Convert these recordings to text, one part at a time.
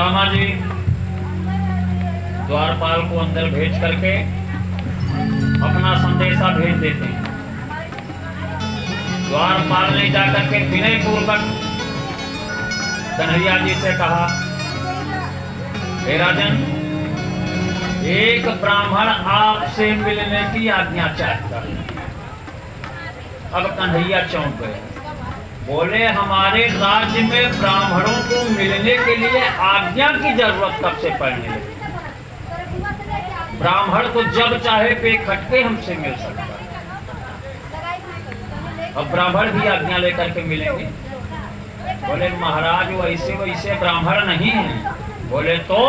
सुदामा जी द्वारपाल को अंदर भेज करके अपना संदेशा भेज देते हैं। द्वारपाल ने जाकर के विनय पूर्वक कन्हैया जी से कहा, हे राजन, एक ब्राह्मण आपसे मिलने की आज्ञा चाहता है। अब कन्हैया चौंक गए, बोले हमारे राज्य में ब्राह्मणों को मिलने के लिए आज्ञा की जरूरत कब से पड़ने लगी? ब्राह्मण तो जब चाहे बेखटके हमसे मिल सकता है। अब ब्राह्मण भी आज्ञा लेकर के मिलेंगे। बोले महाराज वैसे वैसे ब्राह्मण नहीं है। बोले तो?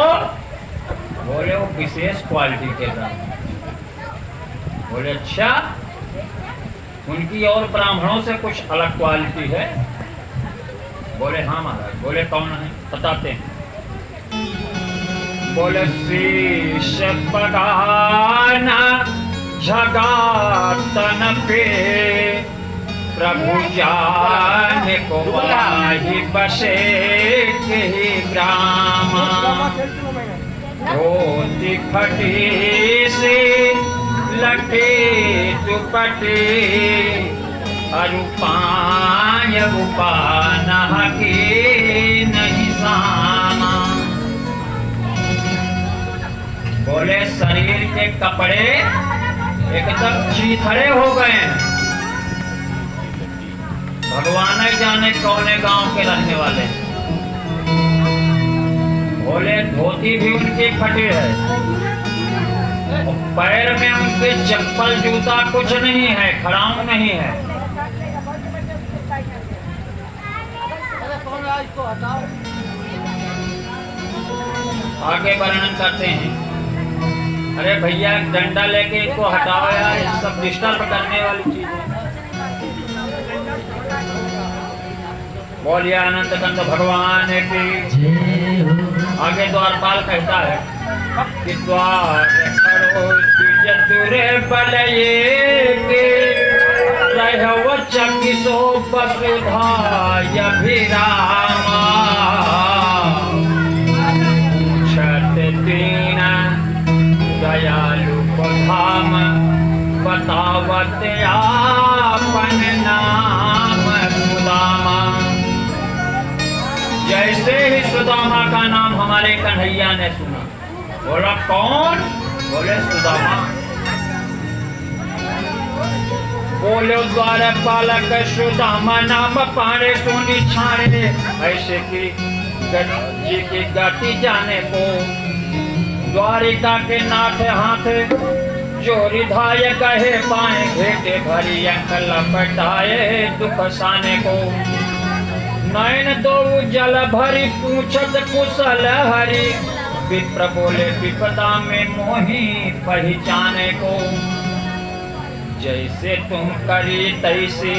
बोले वो विशेष क्वालिटी के ब्राह्मण। बोले अच्छा, उनकी और ब्राह्मणों से कुछ अलग क्वालिटी है? बोले हाँ महाराज। बोले कौन है, बताते हैं। बोले शीश पगाना झगातन पे प्रभु जान को वाही बसे के ब्राह्मा धोती फटी से लटे दुपटे अरुपाय उपाना के नहीं सामा। बोले शरीर के कपड़े एकदम चीथड़े हो गए हैं। भगवान ही जाने कौने गांव के रहने वाले। बोले धोती भी उनकी फटी है, पैर में उनके चप्पल जूता कुछ नहीं है, खड़ाऊं नहीं है। आगे वर्णन करते हैं, अरे भैया डंडा लेके इनको हटाओ यार, ये सब डिस्टर्ब करने वाली चीज है। बोलिए आनंद कंद भगवान की। आगे द्वारपाल कहता है कि द्वार खड़ो तुरे बलये के रहव चकिसो वसुधाय अभिरामा छत तीन दयालु धाम बतावत आपन नाम सुदामा। जैसे ही सुदामा का नाम हमारे कन्हैया ने सुना, बोला कौन? बोले सुदामा। बोले द्वारपालक सुदामा नाम पाने सोनी छाने ऐसे की जी की गति जाने को द्वारिका के नाथ हाथ जोरी धाय कहे पाए भेटे भरी अंकल लपटाए दुख साने को नयन दो जल भरी पूछत कुशल हरि विप्र बोले विपदा में मोही पहचाने को जैसे तुम करी तैसे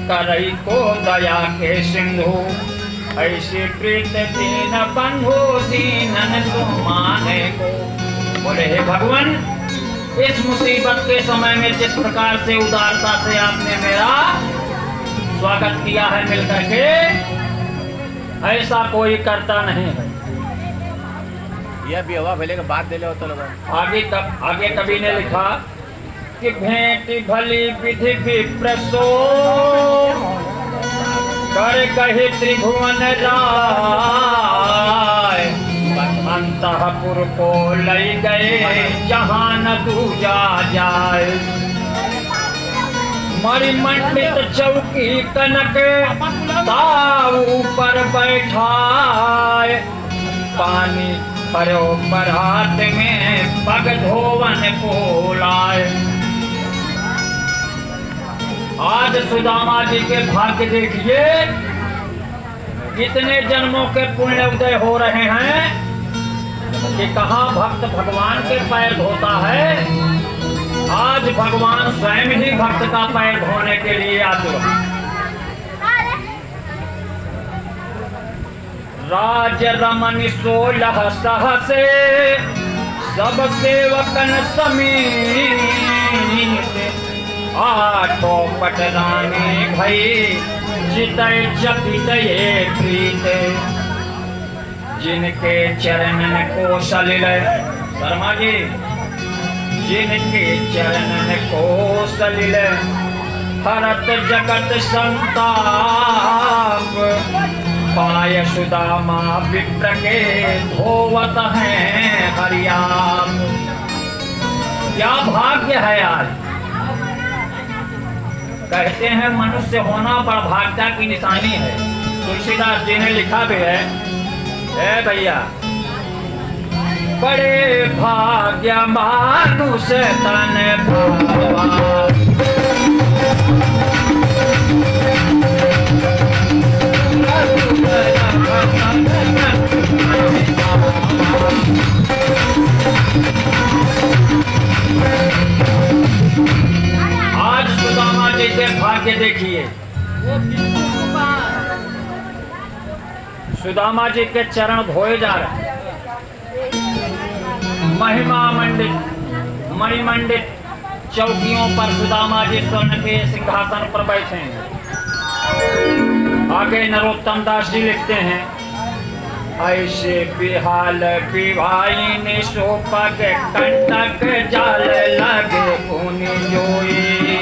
करई को दया के सिंधु ऐसे प्रीत दीन बंधु दीनन सुमाने को। बोले हे भगवान, इस मुसीबत के समय में जिस प्रकार से उदारता से आपने मेरा स्वागत किया है मिलकर के, ऐसा कोई करता नहीं है। यह भी हवा भले के बाद दे ले तो लोग आगे कवि ने लिखा कि भेंट भली विधि विप्रसो कर कहे त्रिभुवन राय अंतःपुर को लई गए जहां न दूजा जाए मणिमंडित चौकी कनक ताऊ पर बैठाए पानी परो परात में पग धोवन को लाए। आज सुदामा जी के भाग्य देखिए, कितने जन्मों के पुण्य उदय हो रहे हैं कि कहाँ भक्त भगवान के पैर धोता है, आज भगवान स्वयं ही भक्त का पैर धोने के लिए आतुर है। राज रमन 16 सहसे सब सेवकन समीत आठों पटरानी भई चितय चकित ये प्रीत जिनके चरणन को सलिल, शर्मा जी, जिनके चरणन को सलिल हरत जगत संताप, पाय सुदामा विप्र के धोवत हैं हरियाम। क्या भाग्य है आज। कहते हैं मनुष्य होना बड़भाग्यता की निशानी है। तुलसीदास जी ने लिखा भी है, ए भैया, बड़े भाग्य मानुष तन भावा, आज सुदामा जी के भाग्य देखिए। सुदामा जी के चरण धोए जा रहे हैं। महिमा मंडित मणिमंडित चौकियों पर सुदामा जी स्वर्ण के सिंहासन पर बैठे हैं। आगे नरोत्तम दास जी लिखते हैं, ऐसे बिहाल बिभाई ने सोपग कंटक जाल लगे पुनि जोई,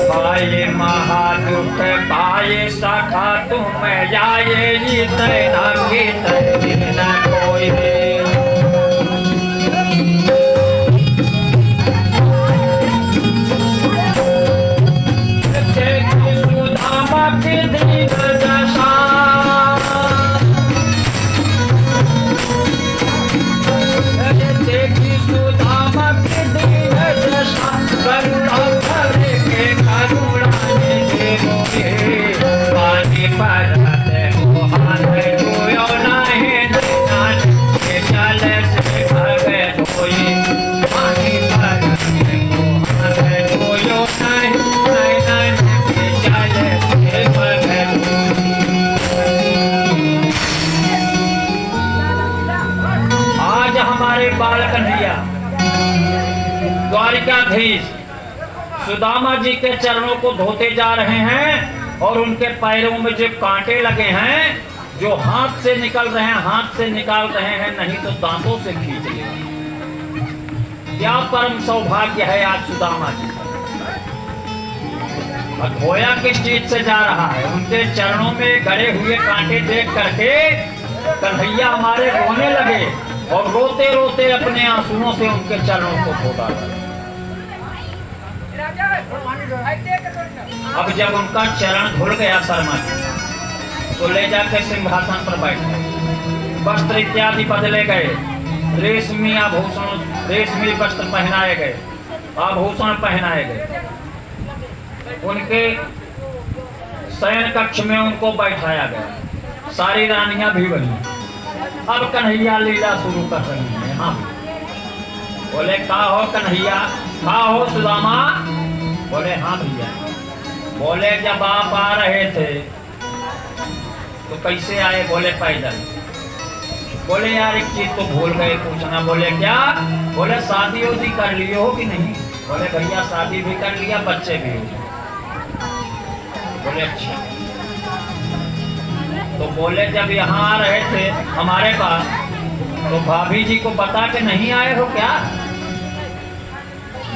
पाए महादुख पाए सखा तुम जाए तेना की न कोई। सुदामा की दीन दशा, देखी सुदामा की दीन दशा, करुणा भरे के करुणा ने मोहे, पानी परत को हाथ जोयो नहीं नाथ के चल से भगे धोई, पानी परत को हाथ जोयो नहीं नाथ के चल से भगे धोई। आज हमारे बाल कन्हैया द्वारिकाधीश सुदामा जी के चरणों को धोते जा रहे हैं और उनके पैरों में जो कांटे लगे हैं, जो हाथ से निकल रहे हैं, हाथ से निकाल रहे हैं, नहीं तो दांतों से खींच ले। क्या परम सौभाग्य है आज सुदामा जी। और धोया किस चीज से जा रहा है, उनके चरणों में गड़े हुए कांटे देख करके कन्हैया हमारे रोने लगे और रोते रोते अपने आंसुओं से उनके चरणों को धो डाला। अब जब उनका चरण धुल गया शर्मा जी, तो ले जाकर सिंहासन पर बैठ गए। वस्त्र इत्यादि बदले गए, रेशमी आभूषण, रेशमी वस्त्र पहनाए गए, आभूषण पहनाए गए। उनके शयन कक्ष में उनको बैठाया गया। सारी रानियां भी बनी। अब कन्हैया लीला शुरू कर रही है। हाँ, बोले का हो कन्हैया, का हो सुदामा। बोले हाँ भैया। बोले जब आप आ रहे थे तो कैसे आए। बोले पैदल। बोले यार एक चीज तो भूल गए पूछना। बोले क्या। बोले शादी उदी कर लिए हो कि नहीं। बोले भैया शादी भी कर लिया, बच्चे भी हो। बोले अच्छा। तो बोले जब यहाँ आ रहे थे हमारे पास तो भाभी जी को बता के नहीं आए हो क्या।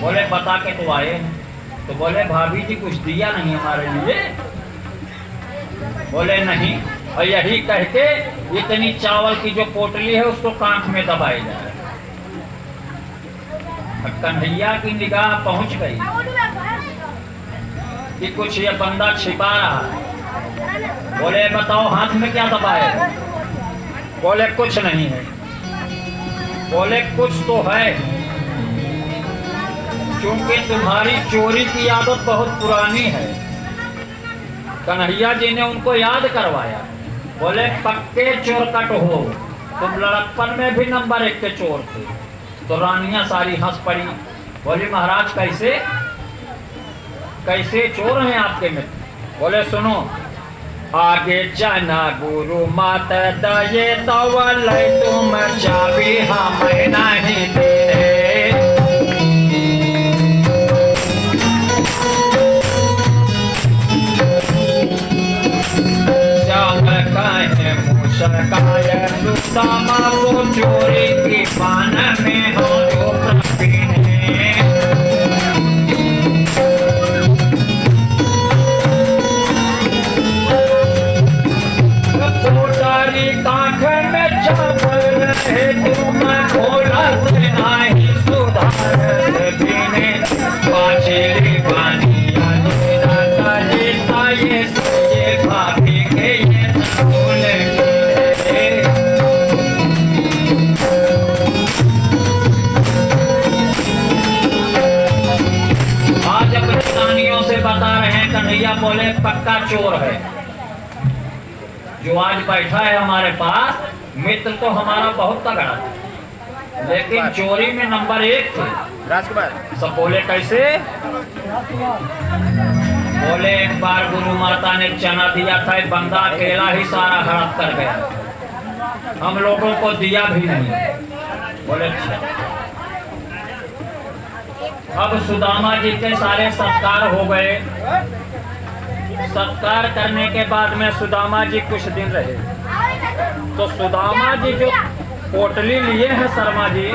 बोले बता के तो आए। तो बोले भाभी जी कुछ दिया नहीं हमारे लिए। बोले नहीं। और यही कह के इतनी चावल की जो पोटली है उसको कांख में दबाई जाए। कन्हैया की निगाह पहुंच गई कि कुछ ये बंदा छिपा रहा है। बोले बताओ हाथ में क्या दबाए। बोले कुछ नहीं है। बोले कुछ तो है, क्योंकि तुम्हारी चोरी की आदत बहुत पुरानी है। कन्हैया जी ने उनको याद करवाया। बोले पक्के चोरकट हो तुम, लड़कपन में भी नंबर 1 के चोर थे। तो रानियां सारी हंस पड़ी। बोली महाराज कैसे कैसे चोर हैं आपके मित्र। बोले सुनो, आगे जाना गुरु माता दये तवल तुम चाबी हमें नहीं दे। श्याम कहे सुदामा को चोरी की पान में हो जो प्रवीण है। कोटारी कांख में चावल रहे तुम खोला से नाही सुधार बिने बाछेली बानिया राता जीता ये भाभी के ये फूल के। आज अपने कहानियों से बता रहे हैं कन्हैया बोले पक्का चोर है जो आज बैठा है हमारे पास। मित्र तो हमारा बहुत तगड़ा था लेकिन चोरी में नंबर 1 थे। राजकुमार सब बोले कैसे? बोले एक बार गुरु माता ने चना दिया था, एक बंदा अकेला ही सारा हड़प कर गया, हम लोगों को दिया भी नहीं। बोले अच्छा। अब सुदामा जी के सारे सत्कार हो गए। सत्कार करने के बाद में सुदामा जी कुछ दिन रहे तो सुदामा जी जो पोटली लिए हैं शर्मा जी,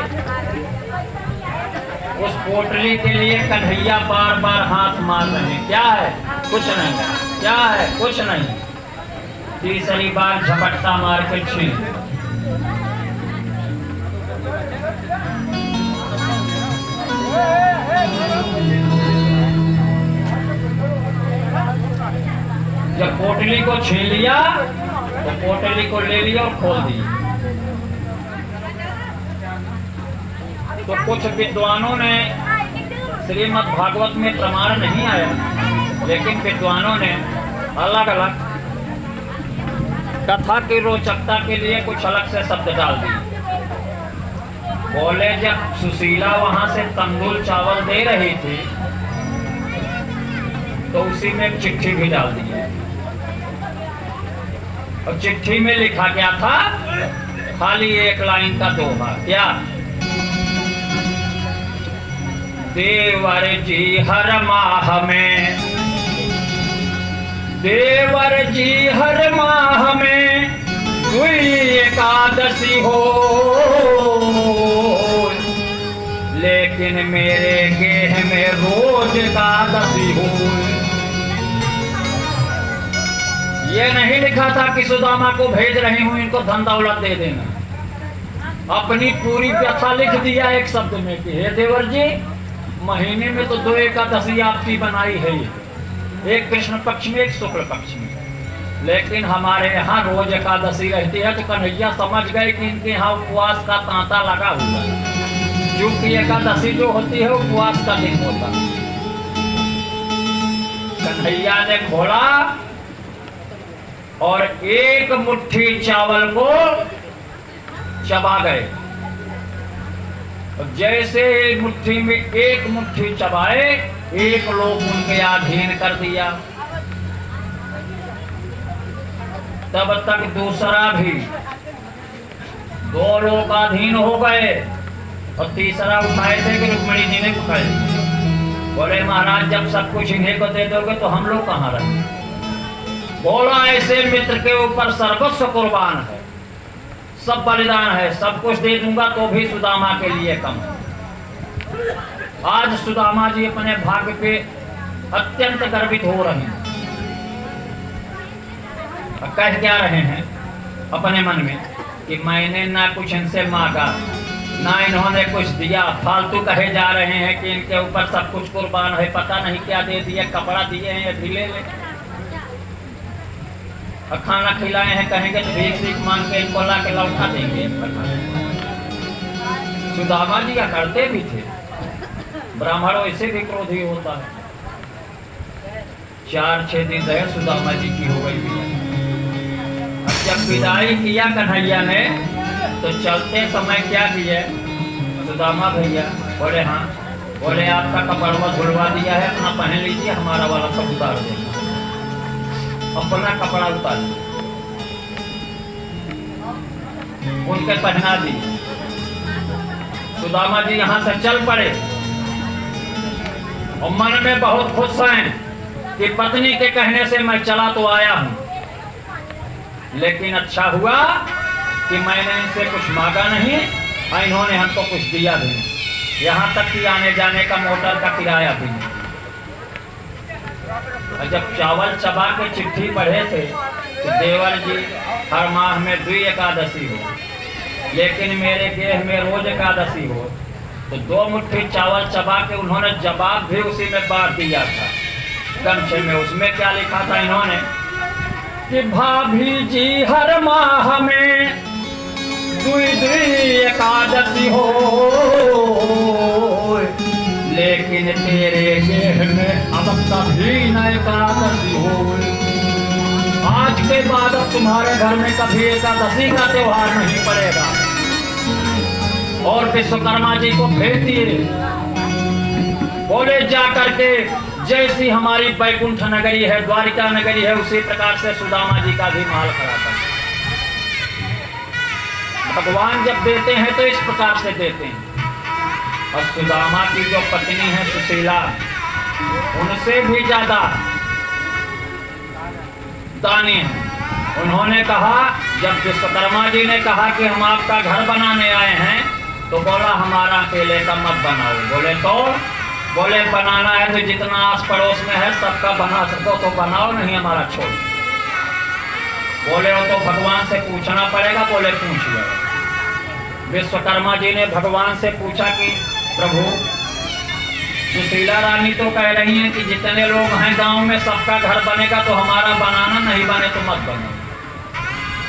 उस पोटली के लिए कन्हैया बार बार हाथ मार रहे हैं। क्या है? कुछ नहीं। क्या है? कुछ नहीं। तीसरी बार झपट्टा मार के छीन। जब पोटली को छीन लिया तो पोटली को ले लिया और खोल दी। तो कुछ विद्वानों ने, श्रीमद् भागवत में प्रमाण नहीं आया, लेकिन विद्वानों ने अलग अलग कथा की रोचकता के लिए कुछ अलग से शब्द डाल दिए। बोले जब सुशीला वहां से तंदूर चावल दे रही थी तो उसी में एक चिट्ठी भी डाल दी। और चिट्ठी में लिखा क्या था? खाली एक लाइन का दोहा। क्या? देवर जी हर माह में, देवर जी हर माह में कोई एकादशी हो, लेकिन मेरे गेह में रोज एकादशी हो। ये नहीं लिखा था कि सुदामा को भेज रही हूं इनको धन दौलत दे देना। अपनी पूरी व्यथा लिख दिया एक शब्द में कि हे देवर जी, महीने में तो 2 एकादशी आपकी बनाई है, एक कृष्ण पक्ष में एक शुक्ल पक्ष में, लेकिन हमारे यहाँ रोज एकादशी रहती है। तो कन्हैया समझ गए कि इनके यहाँ उपवास का तांता लगा हुआ है, क्योंकि एकादशी जो होती है उपवास का दिन होता है। कन्हैया ने खोला और एक मुट्ठी चावल को चबा गए। और जैसे मुट्ठी में एक मुट्ठी चबाए, एक लोग उनके अधीन कर दिया। तब तक दूसरा भी 2 लोग अधीन हो गए और तीसरा उठाए थे कि रुक्मिणी जी ने पकड़े। बोले महाराज जब सब कुछ इन्हें को दे दोगे तो हम लोग कहाँ रहे? बोला ऐसे मित्र के ऊपर सर्वस्व कुर्बान है, सब बलिदान है, सब कुछ दे दूंगा तो भी सुदामा के लिए कम है। आज सुदामा जी अपने भाग्य पे अत्यंत गर्वित हो रहे हैं। कह क्या रहे हैं अपने मन में कि मैंने ना कुछ इनसे मांगा, ना इन्होंने कुछ दिया। फालतू कहे जा रहे हैं कि इनके ऊपर सब कुछ कुर्बान है, पता नहीं क्या दे दिए, कपड़ा दिए हैं या ढीले में, खाना खिलाए हैं, कहेंगे तो भीख सीख मांग के इनको ला के लौटा देंगे। सुदामा जी या करते भी थे, ब्राह्मण वैसे भी क्रोधी होता है। 4-6 दिन रहे, सुदामा जी की हो गई विदाई। अब जब विदाई किया कन्हैया ने तो चलते समय क्या किया? सुदामा भैया बोले हाँ। बोले आपका कपड़वा धुलवा दिया है, अपना पहन लीजिए, हमारा वाला सब उतार देंगे। अपना कपड़ा उतार उनके पहना दी। सुदामा जी यहाँ से चल पड़े और मन में बहुत खुश हैं कि पत्नी के कहने से मैं चला तो आया हूं, लेकिन अच्छा हुआ कि मैंने इनसे कुछ मांगा नहीं और इन्होंने हमको कुछ दिया भी नहीं, यहाँ तक कि आने जाने का मोटर का किराया भी नहीं। और जब चावल चबा के चिट्ठी पढ़े थे कि देवर जी हर माह में 2 एकादशी हो, लेकिन मेरे गेह में रोज एकादशी हो, तो 2 मुट्ठी चावल चबा के उन्होंने जवाब भी उसी में बांट दिया था गमछे में। उसमें क्या लिखा था इन्होंने कि भाभी जी हर माह में 2 एकादशी हो, लेकिन तेरे गेह में अब कभी न एकादशी हो। आज के बाद अब तुम्हारे घर में कभी एकादशी का त्योहार नहीं पड़ेगा। और विश्वकर्मा जी को भेज दिए, बोले जा करके जैसी हमारी बैकुंठ नगरी है, द्वारिका नगरी है, उसी प्रकार से सुदामा जी का भी महल खड़ा कर। भगवान जब देते हैं तो इस प्रकार से देते हैं। और सुदामा की जो पत्नी है सुशीला, उनसे भी ज्यादा दानी है। उन्होंने कहा, जब विश्वकर्मा जी ने कहा कि हम आपका घर बनाने आए हैं, तो बोला हमारा अकेले का मत बनाओ। बोले तो बोले बनाना है तो जितना आस पड़ोस में है सबका बना सको तो बनाओ, नहीं हमारा छोड़। बोले वो तो भगवान से पूछना पड़ेगा। बोले पूछ लो। विश्वकर्मा जी ने भगवान से पूछा कि प्रभु, सुशीला रानी तो कह रही हैं कि जितने लोग हैं गांव में सबका घर बनेगा, तो हमारा बनाना, नहीं बने तो मत बनो।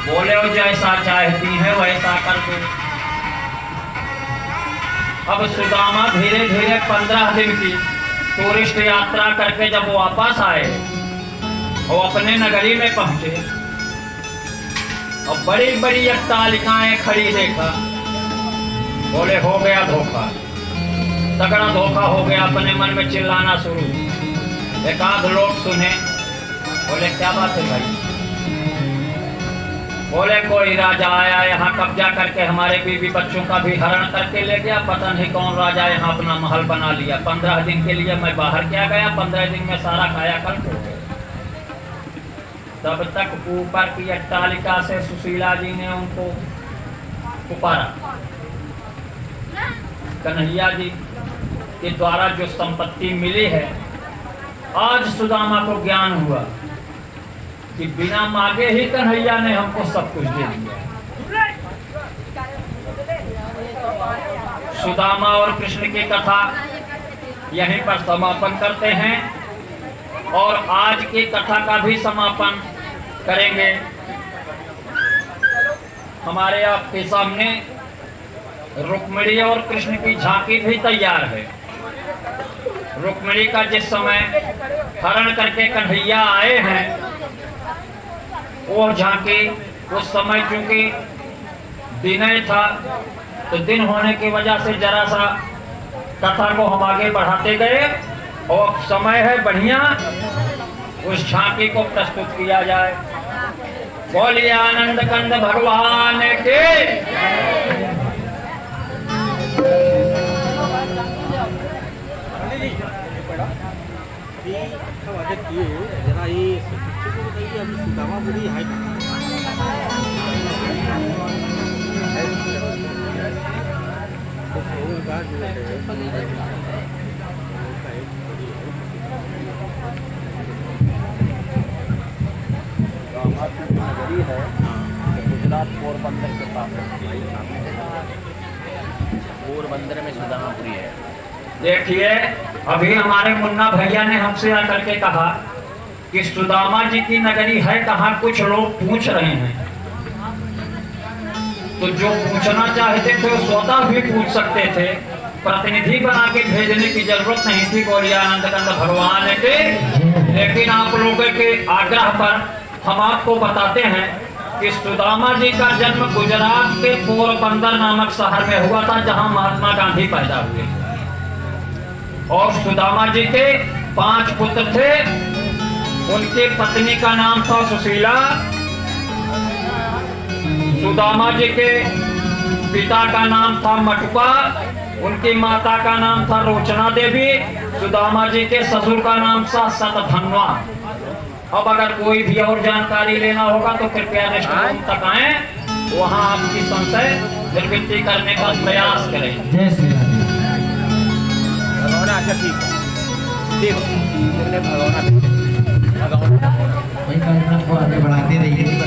बोले वो जैसा चाहती है वैसा कर दो। अब सुदामा धीरे धीरे 15 दिन की टूरिस्ट यात्रा करके जब वापस आए, वो अपने नगरी में पहुंचे और बड़ी बड़ी अट्टालिकाएं खड़ी देखा। बोले हो गया धोखा, तगड़ा धोखा हो गया। अपने मन में चिल्लाना शुरू। एक आध लोग सुने, बोले क्या बात है भाई? बोले कोई राजा आया, यहाँ कब्जा करके हमारे बीवी बच्चों का भी हरण करके ले गया। पता नहीं कौन राजा यहाँ अपना महल बना लिया। 15 दिन के लिए मैं बाहर क्या गया, 15 दिन में सारा कायाकल्प हो गया। तब तक ऊपर की अट्टालिका से सुशीला जी ने उनको पुकारा। कन्हैया जी के द्वारा जो संपत्ति मिली है, आज सुदामा को ज्ञान हुआ कि बिना मांगे ही कन्हैया ने हमको सब कुछ दे दिया। सुदामा और कृष्ण की कथा यहीं पर समापन करते हैं और आज की कथा का भी समापन करेंगे। हमारे आपके सामने रुक्मिणी और कृष्ण की झांकी भी तैयार है। रुक्मिणी का जिस समय हरण करके कन्हैया आए हैं, वो झांकी उस समय चूंकि दिन था, तो दिन होने की वजह से जरा सा कथा को हम आगे बढ़ाते गए और समय है बढ़िया, उस झांकी को प्रस्तुत किया जाए। बोलिए आनंद कंद भगवान के। जरा ये अभी सुदामा पूरी हाइट नगरी है, गुजरात पोरबंदर के पास। पोरबंदर में सुदामापुरी है। देखिए, अभी हमारे मुन्ना भैया ने हमसे आकर के कहा कि सुदामा जी की नगरी है कहाँ, कुछ लोग पूछ रहे हैं। तो जो पूछना चाहते थे वो स्वतः भी पूछ सकते थे, प्रतिनिधि बना के भेजने की जरूरत नहीं थी। बोलिए आनंद कंद भगवान के। लेकिन आप लोगों के आग्रह पर हम आपको बताते हैं कि सुदामा जी का जन्म गुजरात के पोरबंदर नामक शहर में हुआ था, जहां महात्मा गांधी पैदा हुए। और सुदामा जी के 5 पुत्र थे। उनकी पत्नी का नाम था सुशीला। सुदामा जी के पिता का नाम था मटुका। उनकी माता का नाम था रोचना देवी। सुदामा जी के ससुर का नाम था सतधन्वा। अब अगर कोई भी और जानकारी लेना होगा तो कृपया रेस्टोरेंट तक आएं। वहाँ आपकी संशय निवृत्ति करने का प्रयास करें। जय श्री राधे। भगवाना अच्छा ठीक है, ठीक है, भगवाना वही कार्यक्रम को आगे बढ़ाते रहिए।